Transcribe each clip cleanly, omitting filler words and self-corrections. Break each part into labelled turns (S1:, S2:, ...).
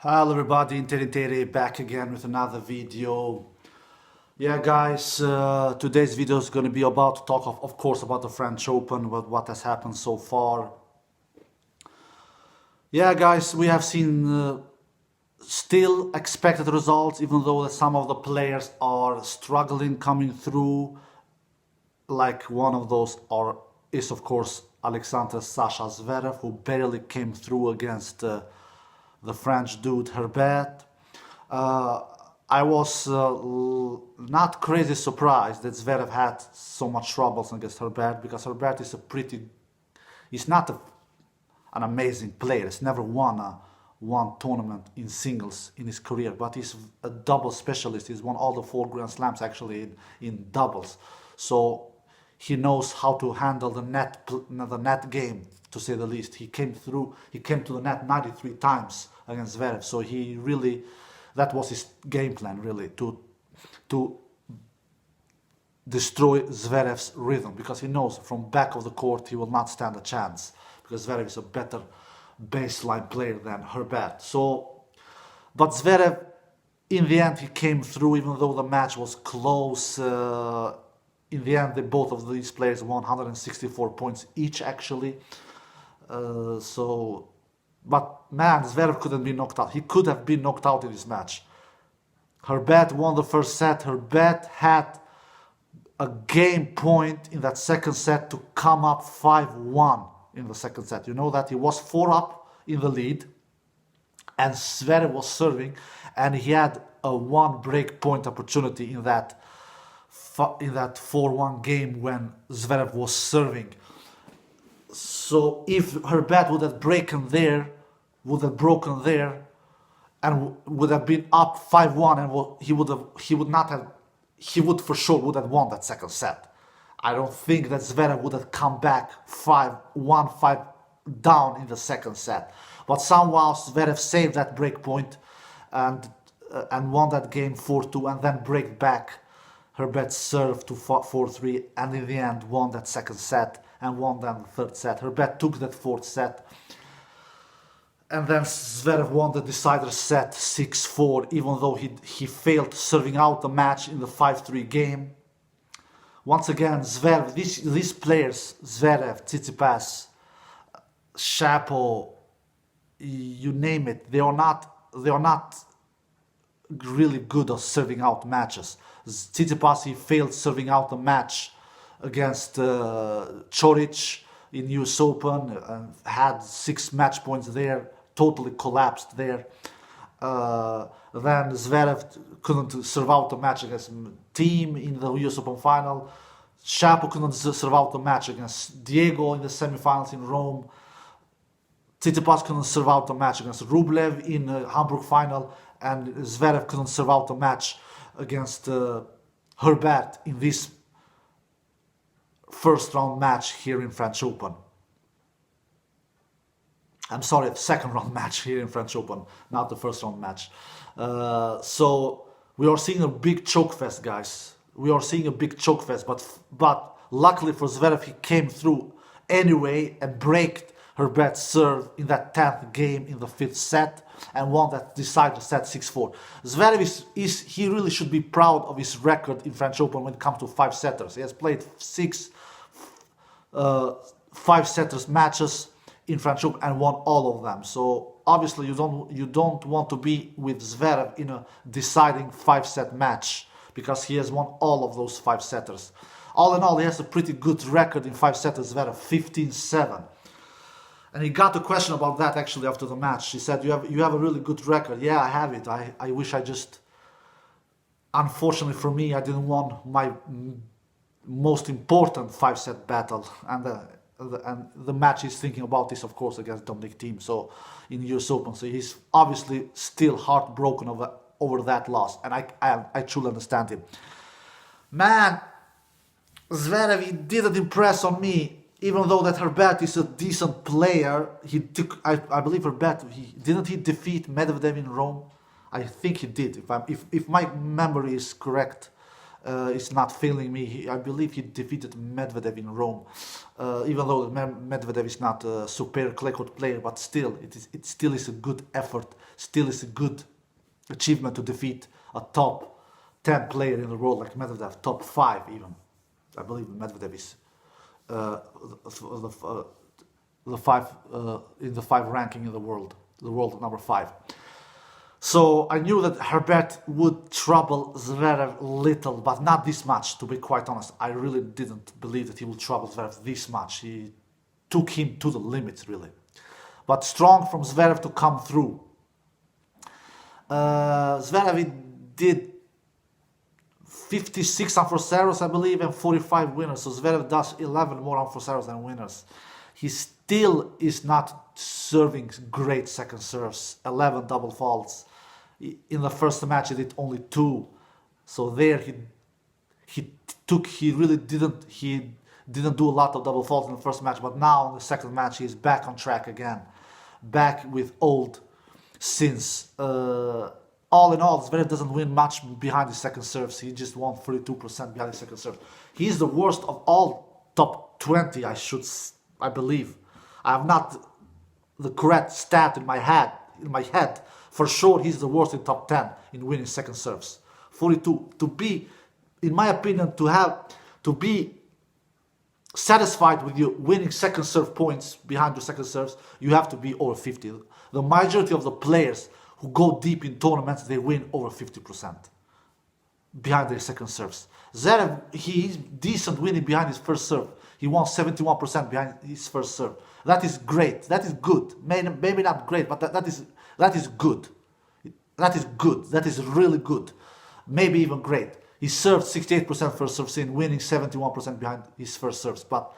S1: Hello everybody, Inter back again with another video. Yeah guys, today's video is going to be about to talk of course about the French Open, what has happened so far. Yeah guys, we have seen still expected results, even though some of the players are struggling coming through. Like one of those is of course Alexander Sasha Zverev, who barely came through against the French dude Herbert. I was not crazy surprised that Zverev had so much troubles against Herbert, because Herbert is he's not an amazing player. He's never won one tournament in singles in his career, but he's a double specialist. He's won all the 4 Grand Slams actually in doubles. So he knows how to handle the net game, to say the least. He came to the net 93 times against Zverev. So that was his game plan, really, to destroy Zverev's rhythm, because he knows from back of the court he will not stand a chance, because Zverev is a better baseline player than Herbert. But Zverev, in the end, he came through, even though the match was close. In the end, both of these players won 164 points each, actually. But man, Zverev couldn't be knocked out. He could have been knocked out in this match. Herbert won the first set. Herbert had a game point in that second set to come up 5-1 in the second set. You know that he was 4 up in the lead, and Zverev was serving, and he had a 1 break point opportunity in that 4-1 game when Zverev was serving. So if Herbert would have broken there, and would have been up 5-1, and he would for sure would have won that second set. I don't think that Zverev would have come back 5 down in the second set. But somehow Zverev saved that break point and won that game 4-2, and then break back Herbert served to 4-3, and in the end won that second set and won then the third set. Herbert took that fourth set, and then Zverev won the decider set 6-4, even though he failed serving out the match in the 5-3 game. Once again, Zverev, these players, Zverev, Tsitsipas, Shapo, you name it, they are not really good at serving out matches. Tsitsipas, he failed serving out the match against Coric in US Open, had 6 match points there, totally collapsed there. Then Zverev couldn't serve out the match against Thiem in the US Open final. Shapo couldn't serve out the match against Diego in the semifinals in Rome. Tsitsipas couldn't serve out the match against Rublev in Hamburg final, and Zverev couldn't serve out the match against Herbert in this first round match here in French Open. I'm sorry, the second round match here in French Open, not the first round match. So we are seeing a big choke fest, guys. We are seeing a big choke fest, but luckily for Zverev, he came through anyway and braked Herbert's serve in that 10th game in the 5th set and won that decider set 6-4. Zverev he really should be proud of his record in French Open when it comes to 5-setters. He has played 6 5-setters matches in French Open and won all of them. So obviously you don't want to be with Zverev in a deciding 5-set match, because he has won all of those 5-setters. All in all, he has a pretty good record in 5-setters, Zverev, 15-7. And he got a question about that actually after the match. He said, you have a really good record. Yeah, I have it. I wish I just, unfortunately for me, I didn't win my most important 5-set battle. And the match he's thinking about is, of course, against Dominic Thiem, so in US Open. So he's obviously still heartbroken over that loss, and I truly understand him. Man, Zverev, he didn't impress on me. Even though that Herbert is a decent player, I believe Herbert, didn't he defeat Medvedev in Rome? I think he did, if my memory is correct. is not failing me. I believe he defeated Medvedev in Rome, even though Medvedev is not a superior clay court player, but still, it still is a good effort, still is a good achievement to defeat a top 10 player in the world like Medvedev, top 5 even. I believe Medvedev is the 5 in the 5 ranking in the world number 5. So I knew that Herbert would trouble Zverev little, but not this much, to be quite honest. I really didn't believe that he would trouble Zverev this much. He took him to the limits, really. But strong from Zverev to come through. Zverev did 56 unforced errors, I believe, and 45 winners. So Zverev does 11 more unforced errors than winners. He still is not serving great second serves. 11 double faults. In the first match, he did only 2. So there he really didn't do a lot of double faults in the first match. But now in the second match, he's back on track again, back with old sins. All in all, Zverev doesn't win much behind his second serves. He just won 32% behind his second serve. He's the worst of all top 20, I believe. I have not the correct stat in my head. For sure, he's the worst in top 10 in winning second serves. 42. To be, in my opinion, to be satisfied with you winning second serve points behind your second serves, you have to be over 50. The majority of the players who go deep in tournaments, they win over 50% behind their second serves. Zverev, he's decent winning behind his first serve. He won 71% behind his first serve. That is great. That is good. Maybe not great, but that is good. That is good. That is really good. Maybe even great. He served 68% first serves in, winning 71% behind his first serves, but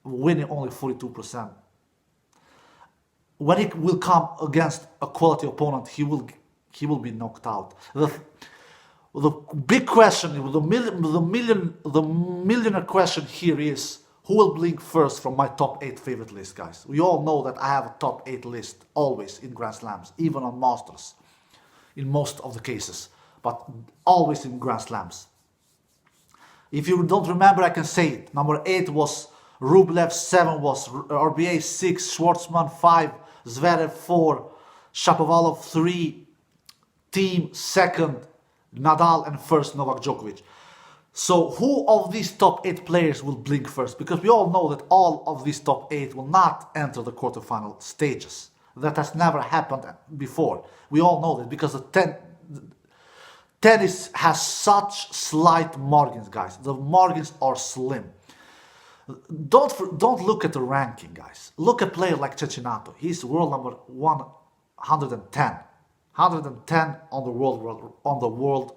S1: winning only 42%. When it will come against a quality opponent, he will be knocked out. The big question, the millionaire question here is, who will blink first from my top 8 favorite list, guys? We all know that I have a top 8 list always in Grand Slams, even on Masters, in most of the cases, but always in Grand Slams. If you don't remember, I can say it. Number 8 was Rublev, 7 was RBA, 6 Schwartzman, 5 Zverev, 4 Shapovalov, 3 Thiem, 2nd Nadal, and 1st Novak Djokovic. So who of these top 8 players will blink first? Because we all know that all of these top 8 will not enter the quarterfinal stages. That has never happened before. We all know that because tennis has such slight margins, guys. The margins are slim. Don't look at the ranking, guys. Look at a player like Cecchinato. He's world number 110. 110 on the world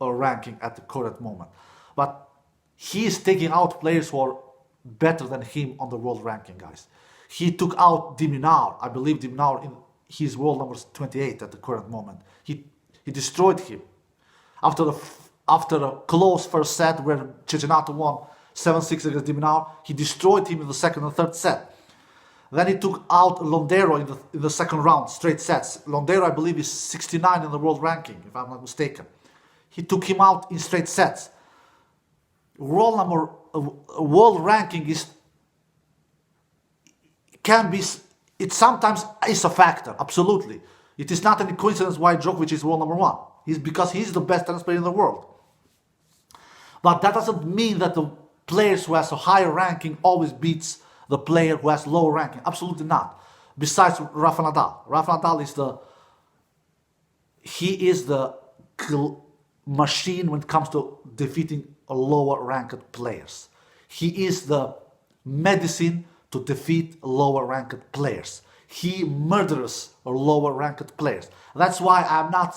S1: ranking at the current moment. But he is taking out players who are better than him on the world ranking, guys. He took out de Minaur. I believe de Minaur, he's world number 28 at the current moment. He destroyed him. After a close first set where Cecchinato won 7-6 against de Minaur, he destroyed him in the second and third set. Then he took out Londero in the second round, straight sets. Londero, I believe, is 69 in the world ranking, if I'm not mistaken. He took him out in straight sets. World ranking it sometimes is a factor, absolutely. It is not any coincidence why Djokovic is world number 1. Because he's the best tennis player in the world. But that doesn't mean that the players who has a higher ranking always beats the player who has lower ranking. Absolutely not. Besides Rafa Nadal. Rafa Nadal is the machine when it comes to defeating lower ranked players. He is the medicine to defeat lower ranked players. He murders lower ranked players. That's why I'm not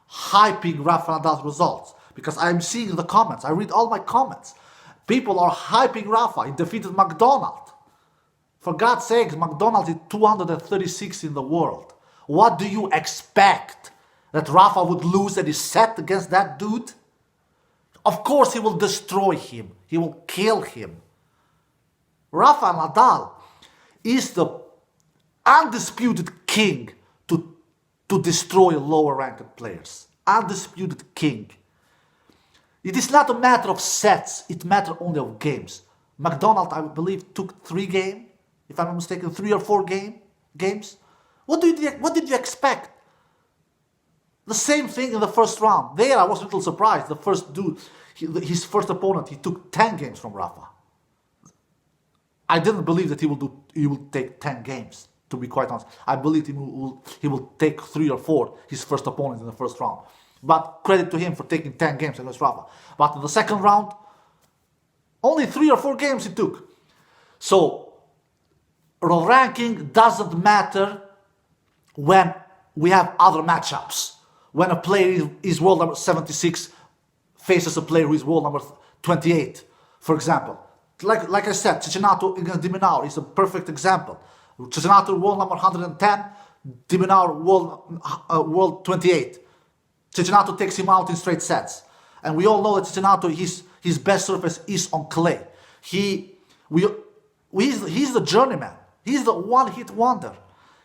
S1: hyping Rafa Nadal's results, because I'm seeing the comments. I read all my comments. People are hyping Rafa. He defeated McDonald. For God's sake, McDonald is 236 in the world. What do you expect? That Rafa would lose any set against that dude? Of course he will destroy him. He will kill him. Rafa Nadal is the undisputed king to destroy lower ranked players. Undisputed king. It is not a matter of sets, it matters only of games. McDonald, I believe, took 3 games, if I'm not mistaken, 3 or 4 games. What did you expect? The same thing in the first round. There I was a little surprised. The first dude, his first opponent, he took 10 games from Rafa. I didn't believe that he will take 10 games, to be quite honest. I believed he will take 3 or 4, his first opponent in the first round. But credit to him for taking 10 games against Rafa. But in the second round, only 3 or 4 games he took. So, the ranking doesn't matter when we have other matchups. When a player is world number 76 faces a player who is world number 28, for example. Like I said, Cecchinato against Diminaur is a perfect example. Cecchinato world number 110, Diminaur world 28. Cecchinato takes him out in straight sets. And we all know that Cecchinato, his best surface is on clay. He's the journeyman. He's the one-hit wonder.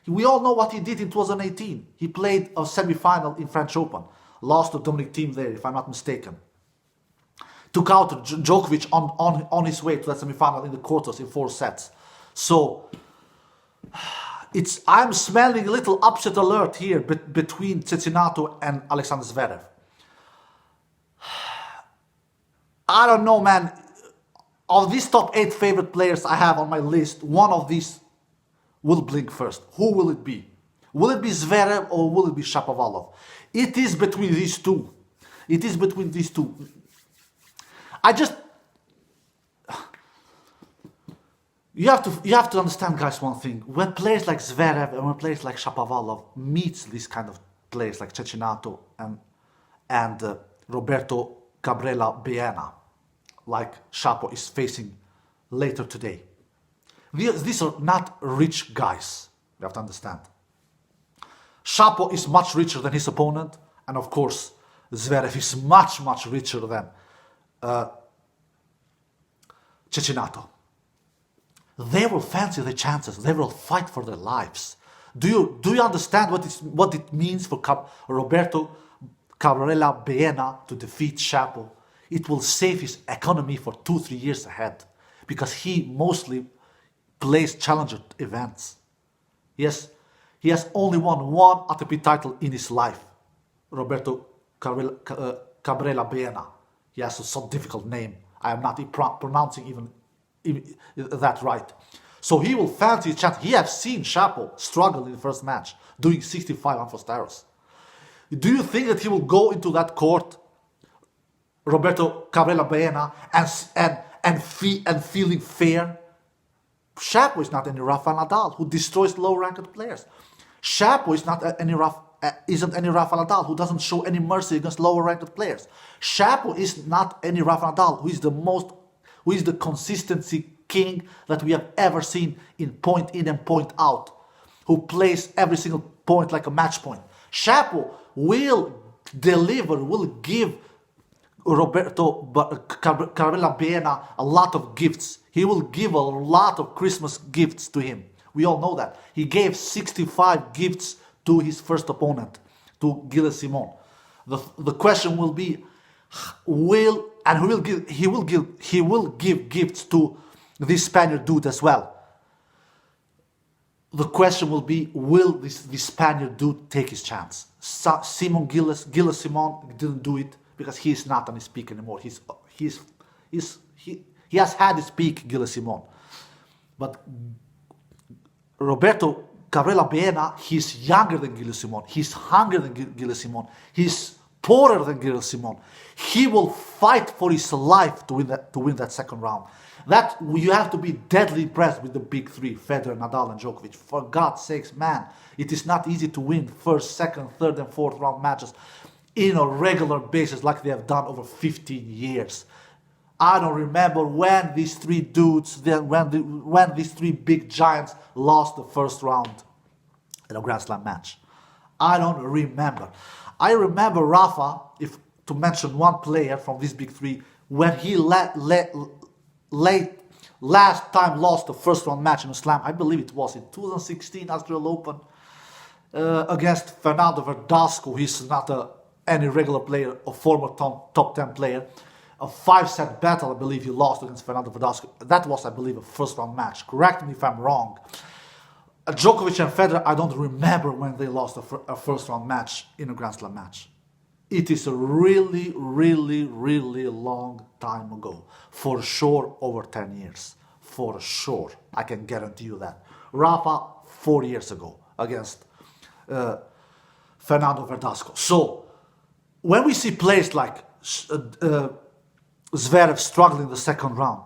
S1: We all know what he did in 2018. He played a semi-final in French Open. Lost to Dominic Thiem there, if I'm not mistaken. Took out Djokovic on his way to that semi-final in the quarters in 4 sets. So, I'm smelling a little upset alert here between Cecchinato and Alexander Zverev. I don't know, man. Of these top 8 favorite players I have on my list, one of these will blink first. Who will it be? Will it be Zverev or will it be Shapovalov? It is between these two. It is between these two. You have to understand, guys, one thing. When players like Zverev and when players like Shapovalov meets these kind of players like Cecchinato and Roberto Cabrera Baena, like Shapo is facing later today. These are not rich guys, you have to understand. Shapo is much richer than his opponent, and of course, Zverev is much, much richer than Cecchinato. They will fancy their chances. They will fight for their lives. Do you understand what it means for Roberto Cabrera Baena to defeat Shapo? It will save his economy for 2-3 years ahead, because he mostly plays challenger events. Yes, he has only won 1 ATP title in his life. Roberto Cabrera Baena. He has a so difficult name. I am not pronouncing even that right. So he will fancy his chance. He has seen Shapo struggle in the first match, doing 65 unforced errors. Do you think that he will go into that court, Roberto Cabrera Baena, and feeling fair? Shapo is not any Rafael Nadal who destroys low-ranked players. Shapo is not isn't any Rafael Nadal who doesn't show any mercy against lower-ranked players. Shapo is not any Rafael Nadal who is the consistency king that we have ever seen in point in and point out, who plays every single point like a match point. Shapo will deliver, will give Roberto Cabrera Baena a lot of gifts. He will give a lot of Christmas gifts to him. We all know that. He gave 65 gifts to his first opponent, to Gilles Simon. The question will be, he will give gifts to this Spaniard dude as well. The question will be, will this Spaniard dude take his chance? Gilles Simon didn't do it because he is not on his peak anymore. He has had his peak, Gilles Simon. But Roberto Cabrera Baena, he's younger than Gilles Simon. He's hungrier than Gilles Simon. He's poorer than Gilles Simon. He will fight for his life to win that second round. That you have to be deadly impressed with the big 3, Federer, Nadal and Djokovic. For God's sakes, man, it is not easy to win first, second, third and fourth round matches in a regular basis like they have done over 15 years. I don't remember when these 3 dudes, when these 3 big giants lost the first round in a Grand Slam match. I don't remember. I remember Rafa, if to mention one player from these big 3, when he last time lost the first round match in a slam, I believe it was in 2016 Australian Open against Fernando Verdasco. He's not any regular player, a former top 10 player. a 5-set battle, I believe he lost against Fernando Verdasco. That was, I believe, a first-round match. Correct me if I'm wrong. Djokovic and Federer, I don't remember when they lost a first-round match in a Grand Slam match. It is a really, really, really long time ago. For sure, over 10 years. For sure. I can guarantee you that. Rafa, 4 years ago, against Fernando Verdasco. So, when we see players like Zverev struggling in the second round,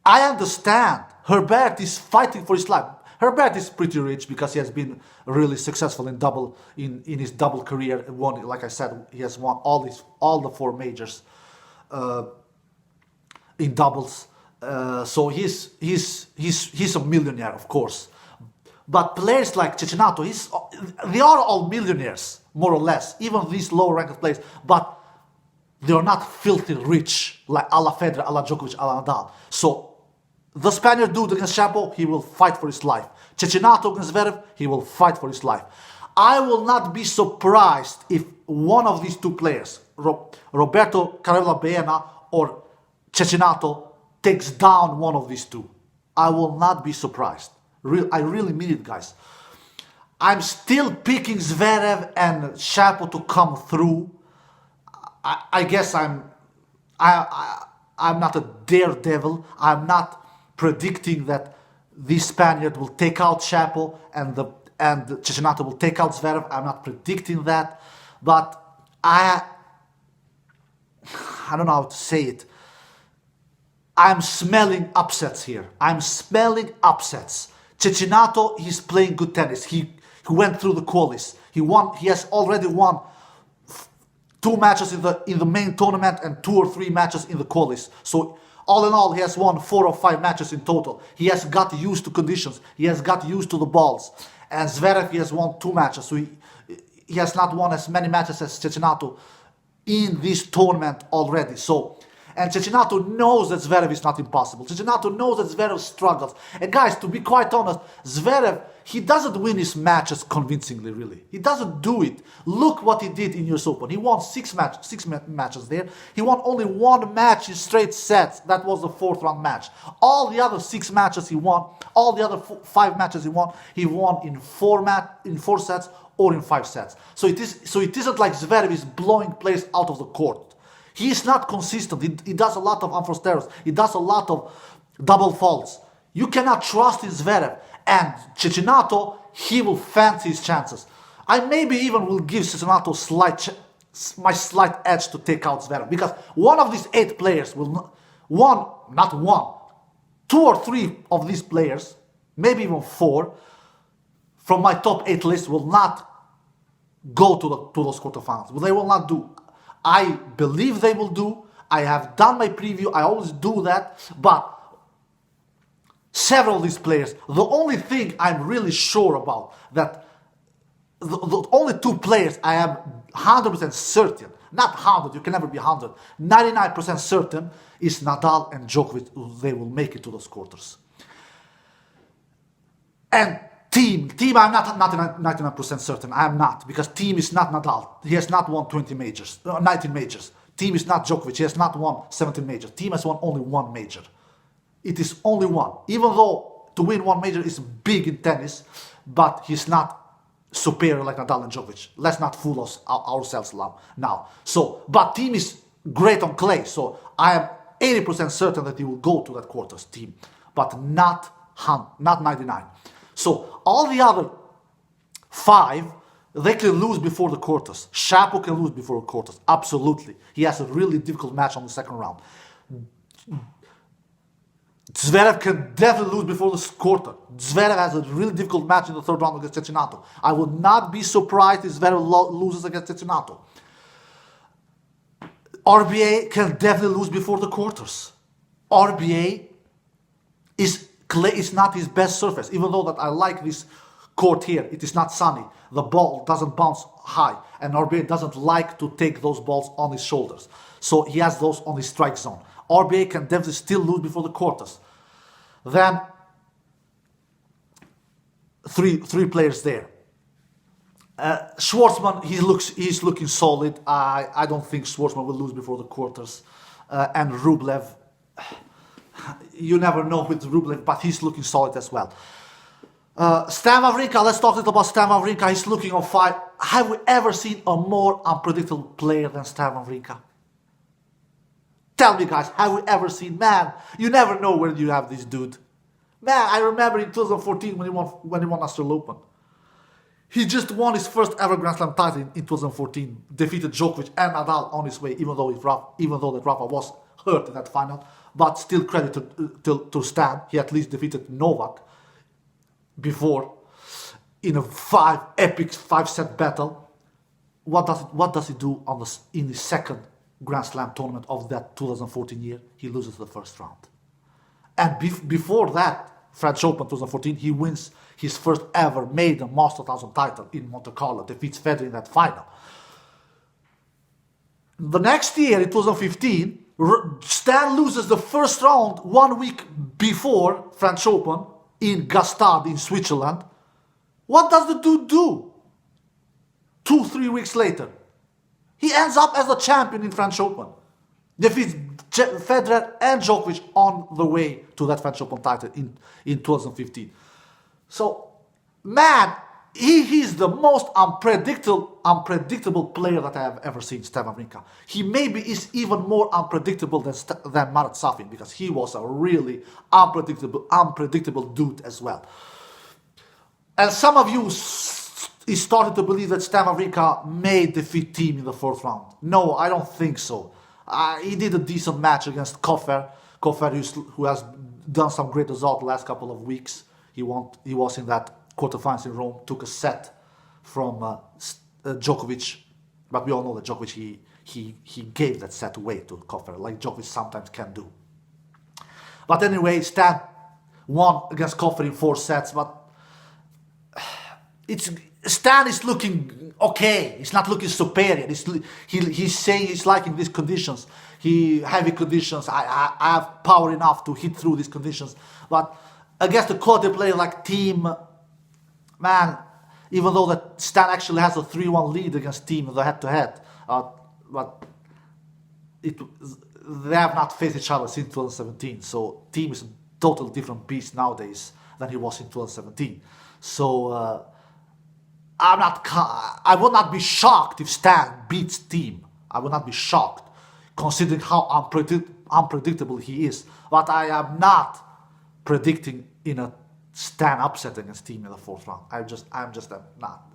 S1: I understand. Herbert is fighting for his life. Herbert is pretty rich because he has been really successful in his double career. Won, like I said, he has won all the 4 majors in doubles. So he's a millionaire, of course. But players like Cecchinato, they are all millionaires, more or less. Even these lower-ranked players, but they are not filthy rich like a la Federer, a la Djokovic, a la Nadal. So the Spaniard dude against Shapo, he will fight for his life. Cecchinato against Zverev, he will fight for his life. I will not be surprised if one of these 2 players, Roberto Carrera Baena or Cecchinato, takes down one of these 2. I will not be surprised. I really mean it, guys. I'm still picking Zverev and Shapo to come through. I guess I'm not a daredevil. I'm not predicting that this Spaniard will take out Shapo and Cecchinato will take out Zverev. I'm not predicting that, but I don't know how to say it. I'm smelling upsets here. I'm smelling upsets. Cecchinato, he's playing good tennis. He went through the qualis. He has already won 2 matches in the main tournament and 2 or 3 matches in the qualis. So all in all, he has won 4 or 5 matches in total. He has got used to conditions. He has got used to the balls. And Zverev, he has won 2 matches. So he has not won as many matches as Cecchinato in this tournament already. And Cecchinato knows that Zverev is not impossible. Cecchinato knows that Zverev struggles. And guys, to be quite honest, Zverev, he doesn't win his matches convincingly, really. He doesn't do it. Look what he did in US Open. He won 6 matches there. He won only 1 match in straight sets. That was the 4th round match. All the other 6 matches he won, all the other 5 matches he won in 4 sets or in 5 sets. So it isn't like Zverev is blowing players out of the court. He is not consistent. He does a lot of unforced errors. He does a lot of double faults. You cannot trust in Zverev. And Cecchinato, he will fancy his chances. I maybe even will give Cecchinato my slight edge to take out Zverev. Because one of these 8 players will... 2 or 3 of these players, maybe even 4, from my top 8 list will not go to those quarterfinals. They will not do. I believe they will do. I have done my preview. I always do that. But several of these players, the only thing I'm really sure about, that the only 2 players I am 100% certain, not 100, you can never be 100, 99% certain is Nadal and Djokovic. They will make it to those quarters. And Team, I'm not 99% certain. I am not, because Team is not Nadal. He has not won 19 majors. Team is not Djokovic. He has not won 17 majors. Team has won only 1 major. It is only 1. Even though to win 1 major is big in tennis, but he's not superior like Nadal and Djokovic. Let's not fool ourselves now. But Team is great on clay, so I am 80% certain that he will go to that quarters, Team, but not 99. So all the other 5, they can lose before the quarters. Shapo can lose before the quarters. Absolutely. He has a really difficult match on the second round. Zverev can definitely lose before the quarter. Zverev has a really difficult match in the 3rd round against Cecchinato. I would not be surprised if Zverev loses against Cecchinato. RBA can definitely lose before the quarters. RBA clay is not his best surface, even though that I like this court here. It is not sunny. The ball doesn't bounce high, and RBA doesn't like to take those balls on his shoulders. So he has those on his strike zone. RBA can definitely still lose before the quarters. Then three players there. Schwartzman, he's looking solid. I don't think Schwartzman will lose before the quarters. And Rublev, you never know with Rublev, but he's looking solid as well. Stan Wawrinka, let's talk a little about Stan Wawrinka. He's looking on fire. Have we ever seen a more unpredictable player than Stan Wawrinka? Tell me, guys, have we ever seen? Man, you never know where you have this dude. Man, I remember in 2014 when he won Australian Open. He just won his first ever Grand Slam title in 2014. Defeated Djokovic and Nadal on his way, even though that Rafa was hurt in that final. But still credit to Stan. He at least defeated Novak before in a epic five-set battle. What does he do in his second Grand Slam tournament of that 2014 year? He loses the first round. And before that, French Open 2014, he wins his first ever maiden Master 1000 title in Monte Carlo, defeats Federer in that final. The next year, in 2015, Stan loses the first round 1 week before French Open in Gstaad in Switzerland. What does the dude do? 2-3 weeks later, he ends up as the champion in French Open. Defeats Federer and Djokovic on the way to that French Open title in 2015. So, man, he's the most unpredictable player that I have ever seen, Stan Wawrinka. He maybe is even more unpredictable than Marat Safin, because he was a really unpredictable dude as well. And some of you started to believe that Stan Wawrinka may defeat Thiem in the fourth round. No, I don't think so. He did a decent match against Koffer, who has done some great results the last couple of weeks. He was in that quarterfinals in Rome, took a set from Djokovic, but we all know that Djokovic, he gave that set away to Koffer, like Djokovic sometimes can do. But anyway, Stan won against Koffer in 4 sets, but Stan is looking okay. He's not looking superior. He's saying he's liking these conditions. Heavy conditions. I have power enough to hit through these conditions. But against a quality player like Thiem, man, even though that Stan actually has a 3-1 lead against Thiem in the head-to-head, but they have not faced each other since 2017. So Thiem is a totally different beast nowadays than he was in 2017. So I would not be shocked if Stan beats Thiem. I would not be shocked, considering how unpredictable he is. But I am not predicting in a Stan upset against Thiem in the fourth round. I'm just not.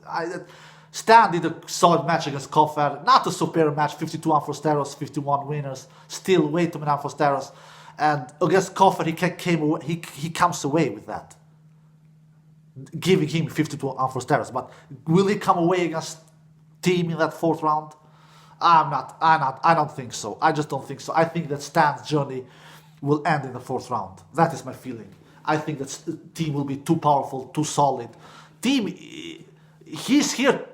S1: Stan did a solid match against Koffer. Not a superior match. 52 Amphosteros, 51 winners. Still way too many Amphosteros. And against Koffer, he comes away with that, giving him 52 Amphosteros. But will he come away against Thiem in that fourth round? I don't think so. I just don't think so. I think that Stan's journey will end in the fourth round. That is my feeling. I think that Thiem will be too powerful, too solid. Thiem, he's here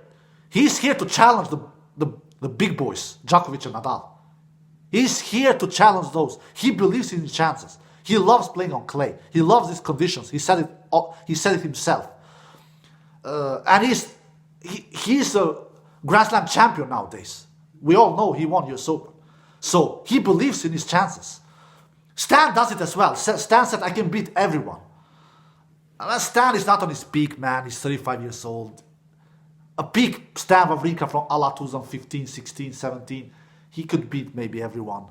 S1: to challenge the big boys, Djokovic and Nadal. He's here to challenge those. He believes in his chances. He loves playing on clay. He loves these conditions. He said it himself. And he's a Grand Slam champion nowadays. We all know he won US Open. So he believes in his chances. Stan does it as well. Stan said, I can beat everyone. And Stan is not on his peak, man. He's 35 years old. A peak Stan Wawrinka from a la 2015, 16, 17. He could beat maybe everyone.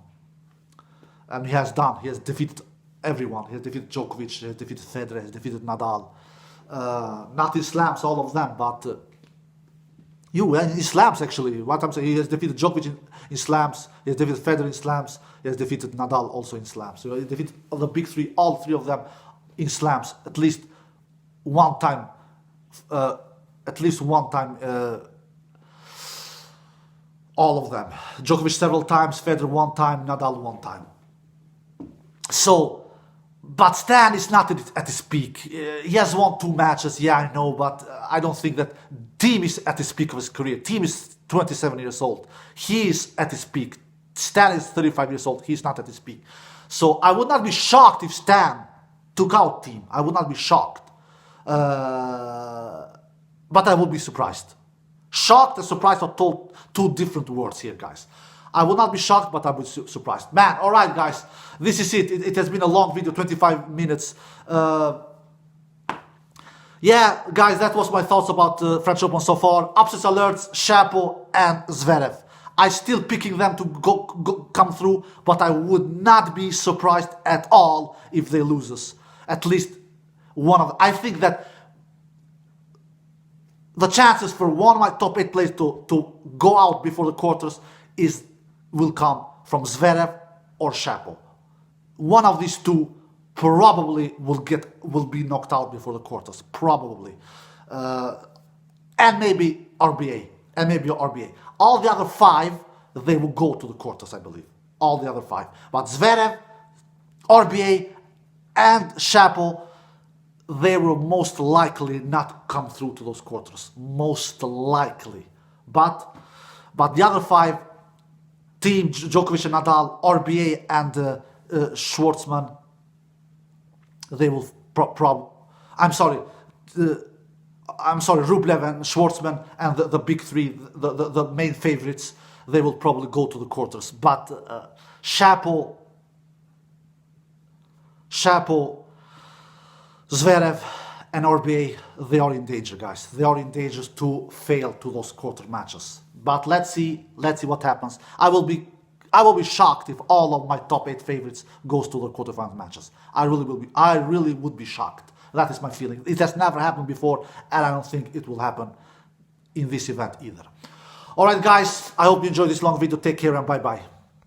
S1: And he has done. He has defeated everyone. He has defeated Djokovic, he has defeated Federer, he has defeated Nadal. Not in slams, all of them, but in slams actually. What I'm saying, he has defeated Djokovic in slams, he has defeated Federer in slams, he has defeated Nadal also in slams. So he defeated the big three, all 3 of them in slams, at least one time. All of them. Djokovic several times, Federer 1 time, Nadal 1 time. So, but Stan is not at his peak. He has won 2 matches, yeah, I know, but I don't think that Thiem is at his peak of his career. Thiem is 27 years old. He is at his peak. Stan is 35 years old. He's not at his peak. So I would not be shocked if Stan took out Thiem. I would not be shocked. But I would be surprised. Shocked and surprised are two different words here, guys. I would not be shocked, but I would be surprised. Man, all right, guys. This is it. It has been a long video, 25 minutes. Yeah, guys, that was my thoughts about the French Open so far. Upsets alerts, Shapo and Zverev. I still picking them to come through, but I would not be surprised at all if they lose us. At least one of them. I think that the chances for one of my top 8 players to go out before the quarters will come from Zverev or Shapo. One of these two probably will be knocked out before the quarters, probably, and maybe RBA. All the other 5, they will go to the quarters, I believe. All the other 5, but Zverev, RBA, and Shapo, they will most likely not come through to those quarters, most likely. But the other 5, Team Djokovic and Nadal, RBA and Schwartzman, they will Rublev and Schwartzman and the big 3, the main favorites, they will probably go to the quarters. But Shapo, Zverev and RBA, they are in danger, guys. They are in danger to fail to those quarter matches. But let's see what happens. I will be shocked if all of my top 8 favorites goes to the quarterfinal matches. I really would be shocked. That is my feeling. It has never happened before, and I don't think it will happen in this event either. Alright, guys, I hope you enjoyed this long video. Take care and bye-bye.